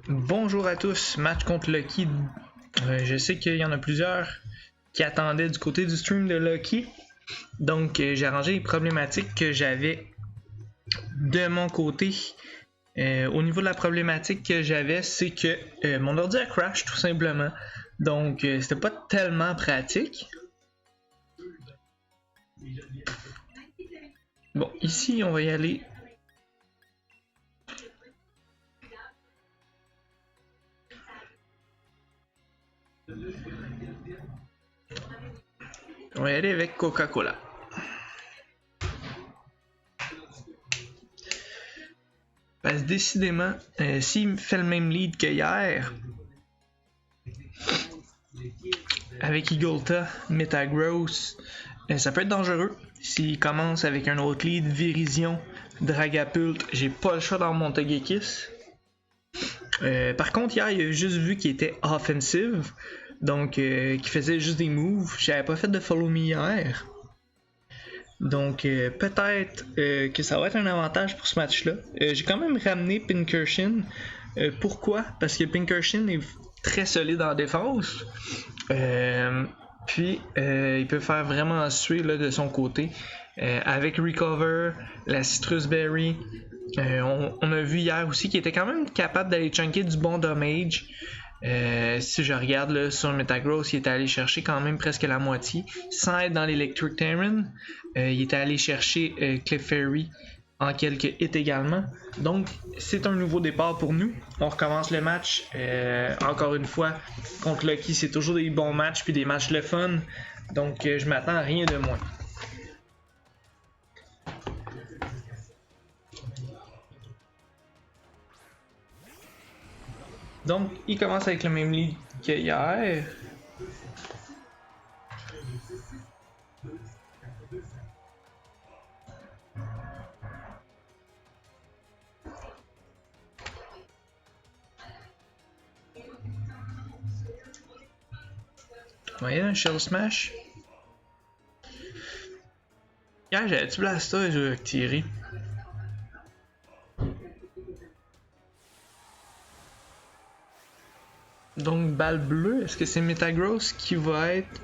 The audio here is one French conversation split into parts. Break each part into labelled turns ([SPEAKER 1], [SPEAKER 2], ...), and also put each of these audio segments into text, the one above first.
[SPEAKER 1] Bonjour à tous, match contre Lucky. Je sais qu'il y en a plusieurs qui attendaient du côté du stream de Lucky. Donc j'ai arrangé les problématiques que j'avais de mon côté. Au niveau de la problématique que j'avais, c'est que mon ordi a crash tout simplement. Donc c'était pas tellement pratique. Bon, ici on va y aller. On va y aller avec Coca-Cola. Parce que décidément, s'il fait le même lead que hier, avec Eagleton, Metagross, ça peut être dangereux. S'il commence avec un autre lead, Virizion, Dragapult, j'ai pas le choix d'en monter Togekiss. Par contre, hier, il a juste vu qu'il était offensive, donc qu'il faisait juste des moves. J'avais pas fait de follow me hier. Donc peut-être que ça va être un avantage pour ce match-là. J'ai quand même ramené Pinkerton. Pourquoi? Parce que Pinkerton est très solide en défense. Puis il peut faire vraiment suer là, de son côté. Avec Recover, la Citrus Berry. On a vu hier aussi qu'il était quand même capable d'aller chunker du bon damage. Si je regarde là, sur Metagross, il était allé chercher quand même presque la moitié sans être dans l'Electric Terran. Il était allé chercher Clefairy en quelques hits également. Donc c'est un nouveau départ pour nous. On recommence le match. Encore une fois, contre Lucky, c'est toujours des bons matchs puis des matchs le fun. Donc je m'attends à rien de moins. Donc, il commence avec le même lead qu'hier. Vous voyez un Shell Smash? Hier, j'avais-tu Blastoise et je vais tirer. Donc, balle bleue, est-ce que c'est Metagross qui va être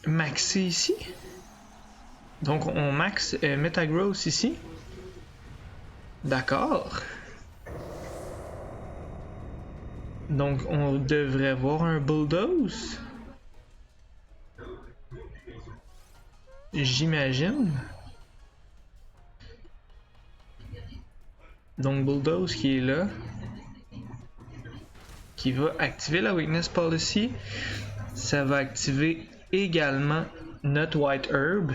[SPEAKER 1] maxé ici? Donc, on max Metagross ici. D'accord. Donc, on devrait voir un Bulldoze. J'imagine. Donc, Bulldoze qui est là. Qui va activer la Weakness Policy. Ça va activer également notre White Herb.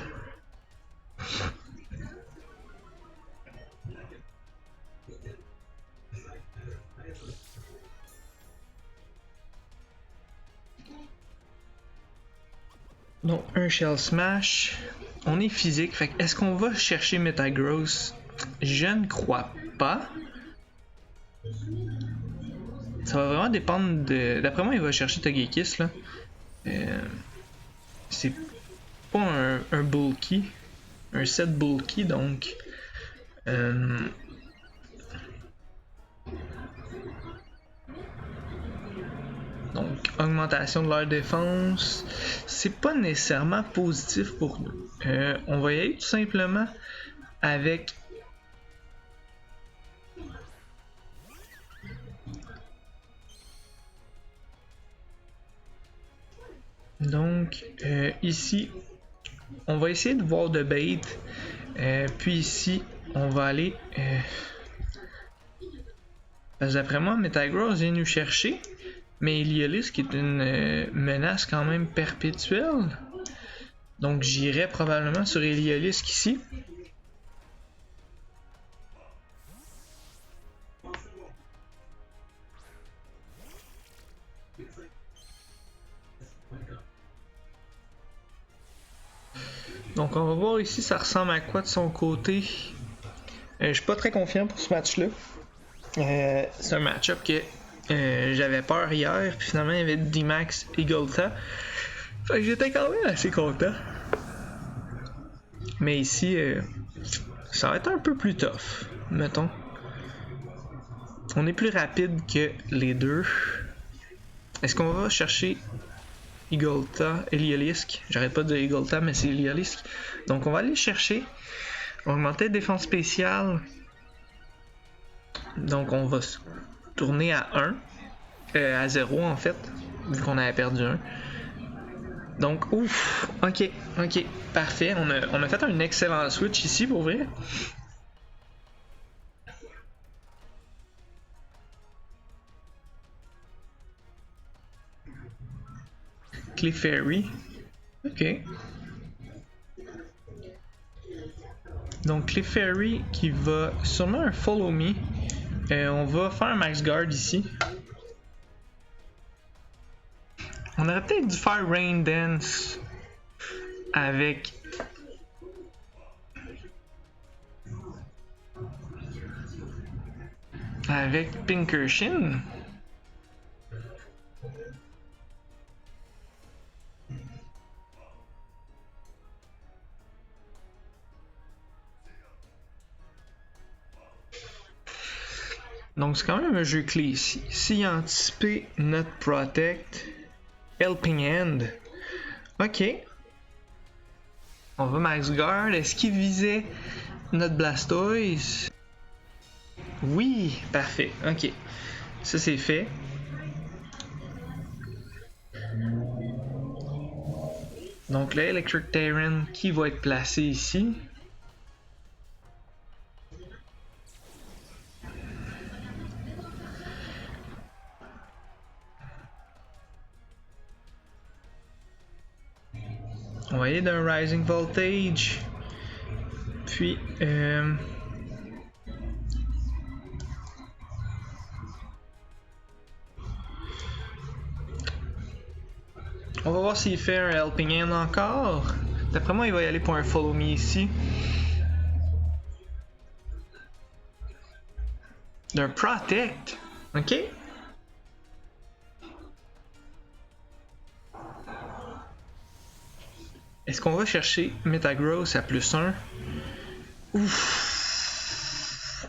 [SPEAKER 1] Donc un Shell Smash. On est physique, fait est-ce qu'on va chercher Metagross? Je ne crois pas. Ça va vraiment dépendre de... D'après moi, il va chercher Togekiss, là. C'est pas un bulky. Un set bulky, donc... Donc, augmentation de leur défense. C'est pas nécessairement positif pour nous. On va y aller tout simplement avec... Donc, ici, on va essayer de voir de bait. Puis ici, on va aller... Parce que d'après moi, Metagross vient nous chercher. Mais Heliolisk qui est une menace quand même perpétuelle. Donc j'irai probablement sur Heliolisk ici. Donc on va voir ici ça ressemble à quoi de son côté. Je suis pas très confiant pour ce match-là. C'est un match-up que j'avais peur hier, puis finalement il y avait D-Max Eagleton. Fait que j'étais quand même assez content. Mais ici, ça va être un peu plus tough, mettons. On est plus rapide que les deux. Est-ce qu'on va chercher Igolta, Eliolisk? J'arrête pas de dire Igolta, mais c'est Eliolisk. Donc on va aller chercher. On va augmenter défense spéciale. Donc on va se tourner à 1. À 0 en fait, vu qu'on avait perdu 1. Donc ouf, ok, parfait. On a fait un excellent switch ici pour vrai. Clefairy. Ok. Donc Clefairy qui va sûrement un follow me. On va faire un max guard ici. On aurait peut-être dû faire Rain Dance avec Pinkershin. Donc c'est quand même un jeu clé ici. S'il a anticipé notre Protect, Helping Hand. Ok. On va Max Guard. Est-ce qu'il visait notre Blastoise? Oui, parfait. Ok. Ça c'est fait. Donc là, Electric Terran qui va être placé ici. On va aller d'un Rising Voltage. Puis, on va voir s'il fait un Helping Hand encore. D'après moi, il va y aller pour un Follow Me ici. D'un Protect. Ok. Est-ce qu'on va chercher Metagross à +1? Ouf.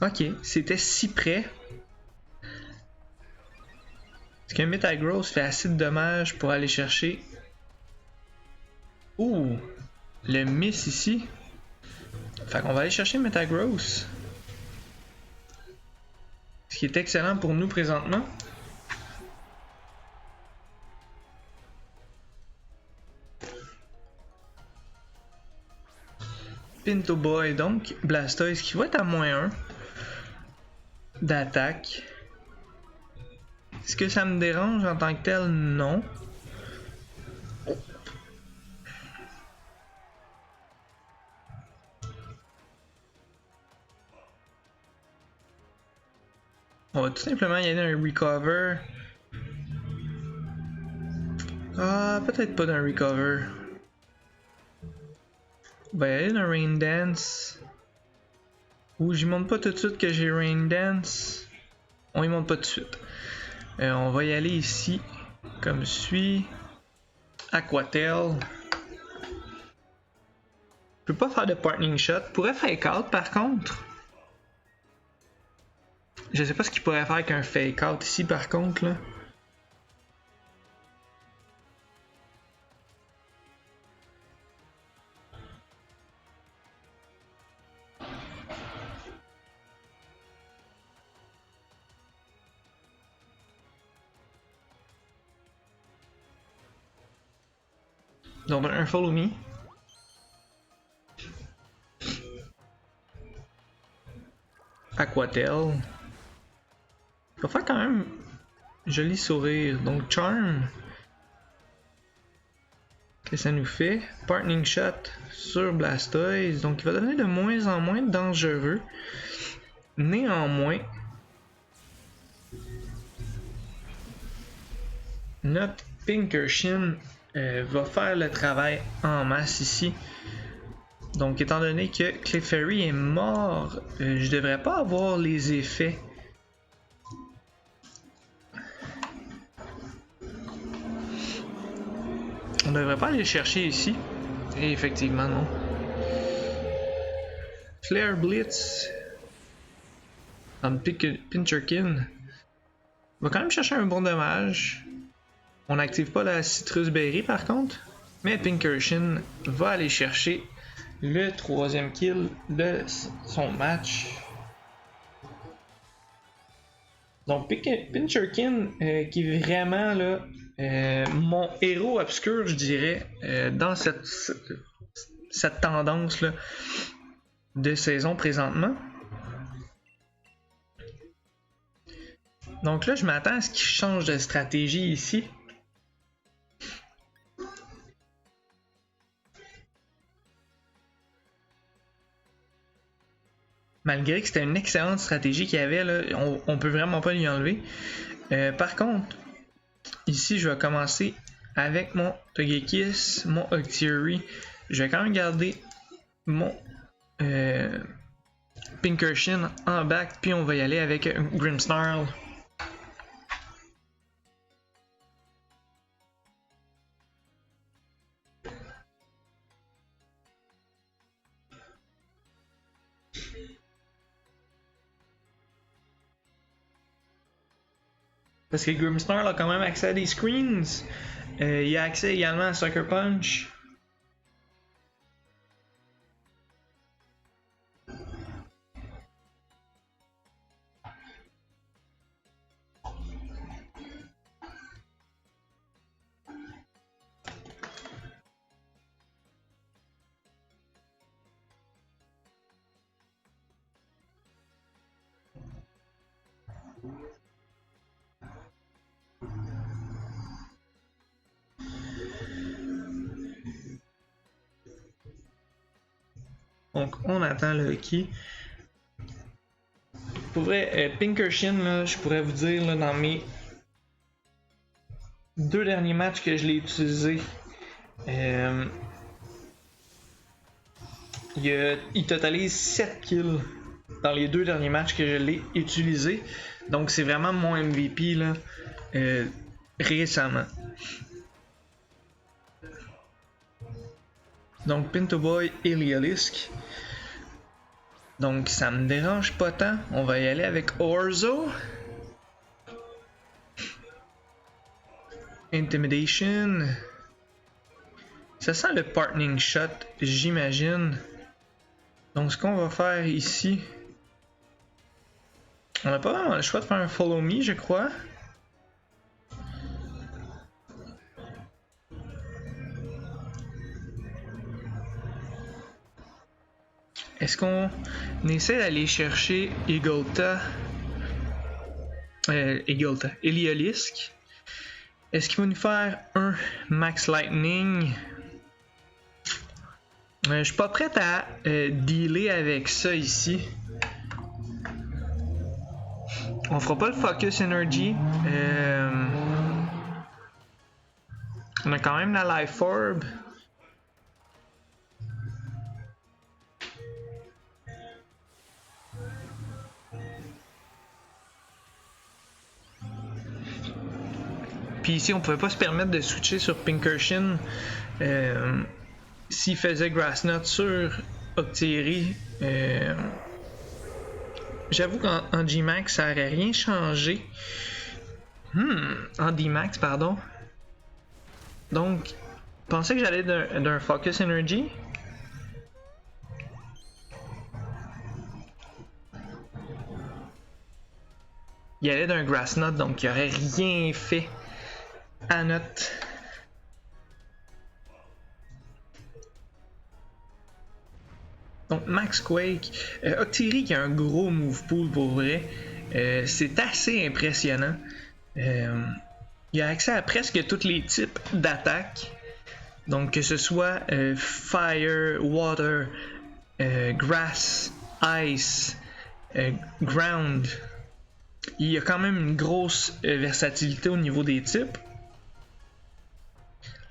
[SPEAKER 1] Ok, c'était si près. Est-ce qu'un Metagross fait assez de dommages pour aller chercher? Ouh, le miss ici. Fait qu'on va aller chercher Metagross. Ce qui est excellent pour nous présentement. Pinto Boy, donc Blastoise qui va être à -1 d'attaque. Est-ce que ça me dérange en tant que tel? Non. On va tout simplement y aller d'un Recover. Ah, peut-être pas d'un Recover. On va y aller d'un Rain Dance. Ou j'y montre pas tout de suite que j'ai Rain Dance. On y monte pas tout de suite. On va y aller ici, comme suit. Aquatel. Je peux pas faire de Partning Shot. Pourrait Fake Out par contre. Je sais pas ce qu'il pourrait faire qu'un Fake Out ici par contre là. Donc un Follow Me. Aquatel. Il va faire quand même joli sourire. Donc Charm. Qu'est-ce que ça nous fait? Partning Shot sur Blastoise. Donc il va devenir de moins en moins dangereux. Néanmoins, notre Pinkershin va faire le travail en masse ici. Donc étant donné que Clefairy est mort, je devrais pas avoir les effets. On devrait pas aller le chercher ici. Et effectivement non. Flare Blitz. dans Pincherkin. On va quand même chercher un bon dommage. On n'active pas la Citrus Berry par contre. Mais Pinkerton va aller chercher le 3e kill de son match. Donc Pincherkin qui est vraiment là, mon héros obscur, je dirais, dans cette tendance là, de saison présentement. Donc là, je m'attends à ce qu'il change de stratégie ici. Malgré que c'était une excellente stratégie qu'il y avait, là, on peut vraiment pas lui enlever. Par contre, ici, je vais commencer avec mon Togekiss, mon Octillery. Je vais quand même garder mon Pinkerton en back, puis on va y aller avec Grimmsnarl. Parce que Grimmsnarl a quand même accès à des screens. Il a accès également à Sucker Punch. Donc on attend le Lucky. Pour vrai, Pinkerton, là, je pourrais vous dire là, dans mes 2 derniers matchs que je l'ai utilisé, il totalise 7 kills dans les 2 derniers matchs que je l'ai utilisé. Donc c'est vraiment mon MVP là, récemment. Donc Pintoboy et Lialisk. Donc ça me dérange pas tant. On va y aller avec Orzo. Intimidation. Ça sent le partning shot, j'imagine. Donc ce qu'on va faire ici, on n'a pas vraiment le choix de faire un follow me, je crois. Est-ce qu'on essaie d'aller chercher Eliolisk? Est-ce qu'il va nous faire un Max Lightning? Je suis pas prêt à dealer avec ça ici. On fera pas le Focus Energy. On a quand même la Life Orb. Puis ici, on pouvait pas se permettre de switcher sur Pinkerton s'il faisait Grass Knot sur Octillery. J'avoue qu'en G-Max, ça aurait rien changé. En D-Max, pardon. Donc, je pensais que j'allais d'un Focus Energy. Il allait d'un Grass Knot, donc il aurait rien fait à notre... Donc Max Quake, Octillery qui a un gros move pool pour vrai, c'est assez impressionnant. Il a accès à presque tous les types d'attaques, donc que ce soit Fire, Water, Grass, Ice, Ground. Il y a quand même une grosse versatilité au niveau des types.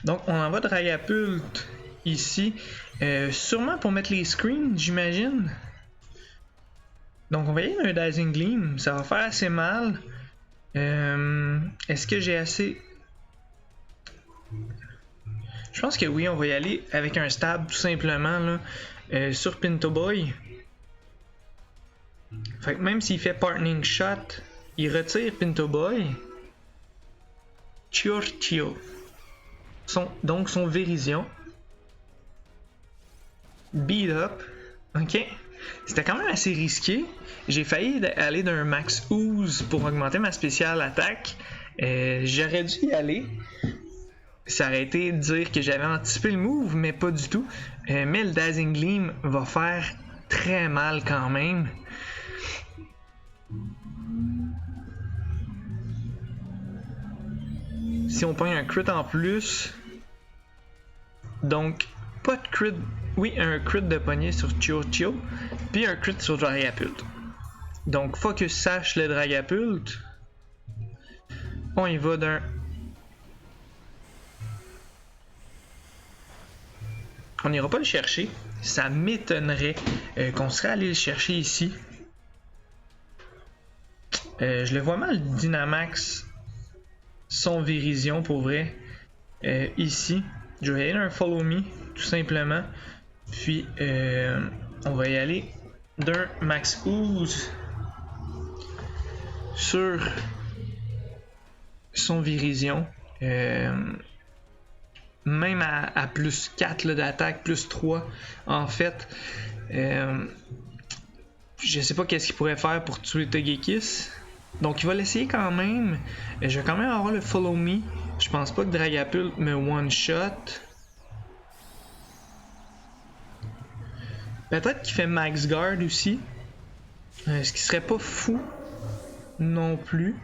[SPEAKER 1] Donc on envoie Dragapult ici, sûrement pour mettre les screens, j'imagine. Donc on va y aller un Dazzling Gleam, ça va faire assez mal. Est-ce que j'ai assez... Je pense que oui, on va y aller avec un stab tout simplement là, sur Pintoboy. Fait que même s'il fait Partning Shot, il retire Pinto Boy. Chiorchio. Donc son Virizion. Beat Up. Ok. C'était quand même assez risqué. J'ai failli aller d'un Max Ooze pour augmenter ma spéciale attaque. J'aurais dû y aller. Ça aurait été de dire que j'avais anticipé le move, mais pas du tout. Mais le Dazzling Gleam va faire très mal quand même. Si on pogne un crit en plus. Donc, pas de crit. Oui, un crit de poignée sur Chiorchio. Puis un crit sur Dragapult. Donc, focus sash le Dragapult. On y va d'un. On n'ira pas le chercher. Ça m'étonnerait qu'on serait allé le chercher ici. Je le vois mal Dynamax son Virizion pour vrai. Ici, je vais aller un Follow Me tout simplement. Puis on va y aller d'un Max Ooze sur son Virizion. Même à plus 4 d'attaque, plus 3 en fait. Je sais pas qu'est-ce qu'il pourrait faire pour tuer Togekiss. Donc il va l'essayer quand même. Je vais quand même avoir le Follow Me. Je pense pas que Dragapult me one-shot. Peut-être qu'il fait Max Guard aussi. Ce qui serait pas fou non plus.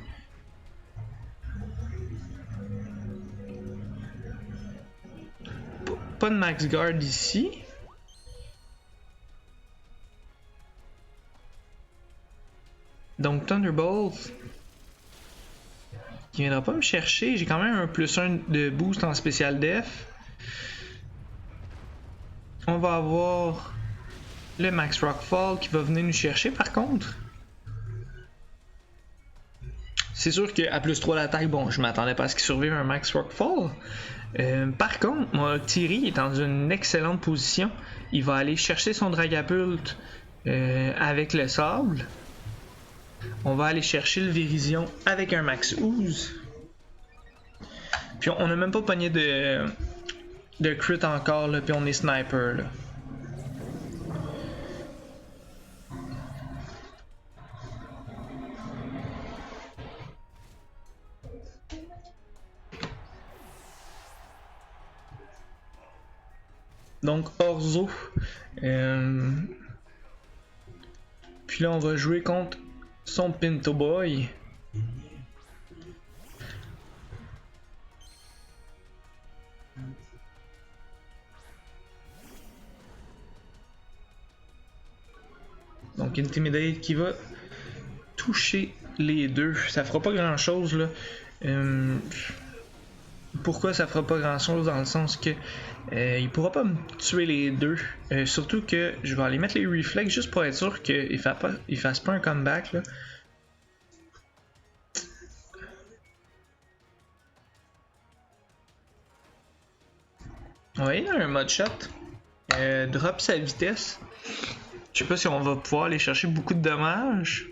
[SPEAKER 1] Pas de Max Guard ici. Donc Thunderbolt qui viendra pas me chercher. J'ai quand même un +1 de boost en spécial def. On va avoir le Max Rockfall qui va venir nous chercher par contre. C'est sûr qu'à +3 d'attaque, bon, je m'attendais pas à ce qu'il survive un Max Rockfall. Par contre, mon Octillery est dans une excellente position. Il va aller chercher son Dragapult avec le sable. On va aller chercher le Virizion avec un Max Ooze. Puis on n'a même pas pogné de crit encore, là, puis on est sniper. Là. Donc Orzo. Puis là on va jouer contre son Pinto Boy. Donc Intimidate qui va toucher les deux. Ça fera pas grand chose là. Pourquoi ça fera pas grand chose dans le sens que il pourra pas me tuer les deux. Surtout que je vais aller mettre les réflexes juste pour être sûr qu'il fasse pas un comeback là. On va aller dans un mode shot. Drop sa vitesse. Je sais pas si on va pouvoir aller chercher beaucoup de dommages.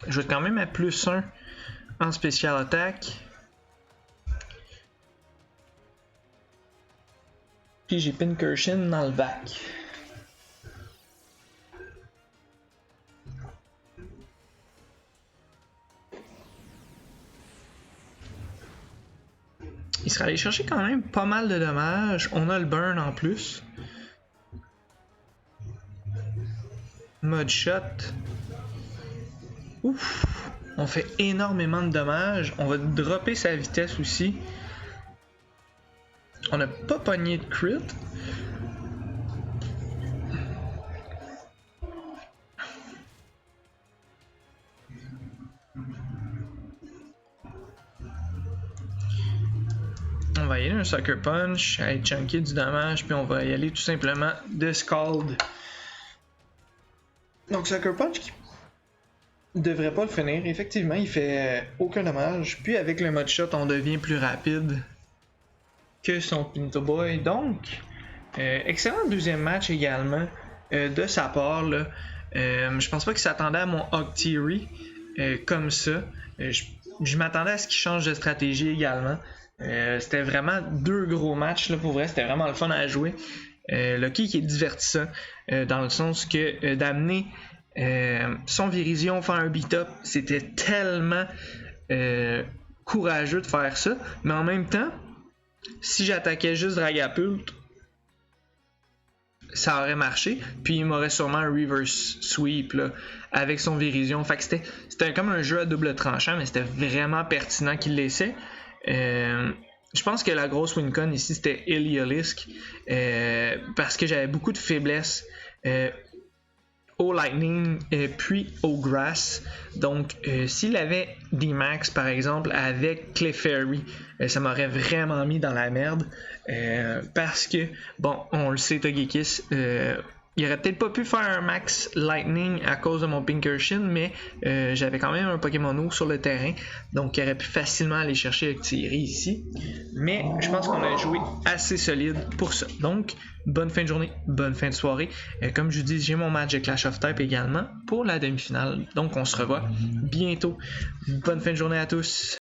[SPEAKER 1] Je vais être quand même à +1 en spécial attaque. Puis j'ai Pincushion dans le bac. Il sera allé chercher quand même pas mal de dommages. On a le burn en plus. Mode shot. Ouf! On fait énormément de dommages. On va dropper sa vitesse aussi. On n'a pas pogné de crit. On va y aller un Sucker Punch, aller chunker du dommage, puis on va y aller tout simplement de Scald. Donc Sucker Punch qui devrait pas le finir. Effectivement, il fait aucun dommage. Puis avec le mode shot, on devient plus rapide que son Pinto Boy. Donc, excellent deuxième match également de sa part. Là. Je pense pas qu'il s'attendait à mon Octillery comme ça. Je m'attendais à ce qu'il change de stratégie également. C'était vraiment 2 gros matchs là, pour vrai, c'était vraiment le fun à jouer. Lucky qui est divertissant dans le sens que d'amener son Virizion faire un beat-up, c'était tellement courageux de faire ça, mais en même temps, si j'attaquais juste Dragapult, ça aurait marché, puis il m'aurait sûrement un reverse sweep là, avec son Virizion. Fait que c'était comme un jeu à double tranchant, mais c'était vraiment pertinent qu'il l'essaie. Je pense que la grosse win-con ici, c'était Iliolisk, parce que j'avais beaucoup de faiblesses au Lightning puis au Grass. Donc, s'il avait D-Max, par exemple, avec Clefairy, ça m'aurait vraiment mis dans la merde. Parce que, bon, on le sait, Togekiss, il aurait peut-être pas pu faire un max Lightning à cause de mon Pinkershin, mais j'avais quand même un Pokémon eau sur le terrain, donc il aurait pu facilement aller chercher avec Thierry ici. Mais je pense qu'on a joué assez solide pour ça. Donc, bonne fin de journée, bonne fin de soirée. Comme je vous dis, j'ai mon match de Clash of Type également pour la demi-finale, donc on se revoit bientôt. Bonne fin de journée à tous.